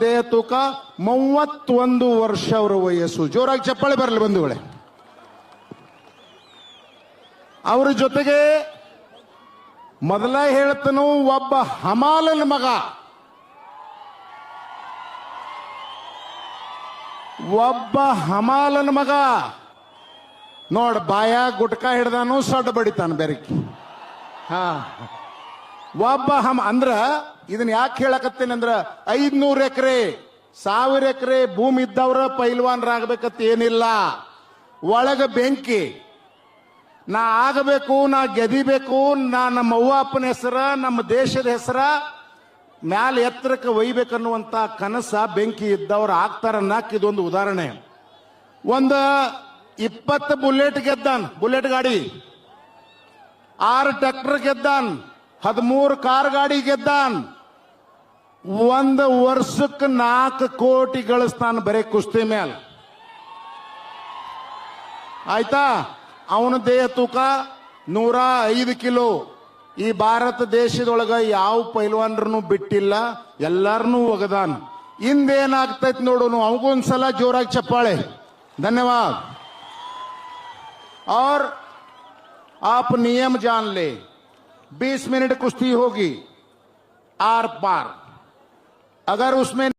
ದೇಹ ತೂಕ 31 ವರ್ಷ ಅವರ ವಯಸ್ಸು. ಜೋರಾಗಿ ಚಪ್ಪಾಳೆ ಬರಲಿ ಬಂಧುಗಳೇ. ಅವರ ಜೊತೆಗೆ ಮೊದಲ ಹೇಳ್ತನು ಒಬ್ಬ ಹಮಾಲನ ಮಗ, ನೋಡ್ ಬಾಯ ಗುಟ್ಕಾ ಹಿಡ್ದಾನು ಸಡ್ಡ ಬಡಿತಾನ ಬೆರಕಿ. ಅಂದ್ರ ಇದನ್ನ ಯಾಕೆ ಹೇಳಕತ್ತೇನೆ ಅಂದ್ರ 500 ಎಕರೆ 1000 ಎಕರೆ ಭೂಮಿ ಇದ್ದವ್ರ ಪೈಲ್ವಾನ್ರಾಗಬೇಕಂತ ಏನಿಲ್ಲ. ಒಳಗ ಬೆಂಕಿ, ನಾ ಆಗಬೇಕು, ನಾ ಗೆದಿಬೇಕು, ನಾ ನಮ್ಮ ಅವ್ವ ಅಪ್ಪನ ಹೆಸರ, ನಮ್ಮ ದೇಶದ ಹೆಸರ ಮ್ಯಾಲ ಎತ್ತರಕ್ಕೆ ಒಯ್ಬೇಕನ್ನುವಂತ ಕನಸ ಬೆಂಕಿ ಇದ್ದವ್ರು ಆಗ್ತಾರನ್ನಕ್ ಇದೊಂದು ಉದಾಹರಣೆ. ಒಂದು 20 ಬುಲೆಟ್ ಗೆದ್ದಾನ್, ಬುಲೆಟ್ ಗಾಡಿ, 6 ಟ್ರ್ಯಾಕ್ಟರ್ ಗೆದ್ದಾನ್, 13 ಕಾರ್ ಗಾಡಿ ಗೆದ್ದಾನ್. 1 ವರ್ಷಕ್ಕೆ 4 ಕೋಟಿ ಗಳಿಸ್ತಾನ ಬರೇ ಕುಸ್ತಿ ಮ್ಯಾಲ. ಆಯ್ತಾ? ಅವನ ದೇಹ ತೂಕ 105 ಕಿಲೋ. ಈ ಭಾರತ ದೇಶದೊಳಗ ಯಾವ ಪೈಲ್ವಾನ್ರನ್ನು ಬಿಟ್ಟಿಲ್ಲ, ಎಲ್ಲಾರನ್ನೂ ಒಗದಾನ್. ಹಿಂದೇನಾಗ್ತೈತಿ ನೋಡೋನು. ಅವಗೊಂದ್ಸಲ ಜೋರಾಗಿ ಚಪ್ಪಾಳೆ. ಧನ್ಯವಾದ. और आप नियम जान ले, 20 मिनट कुश्ती होगी आर पार. अगर उसमें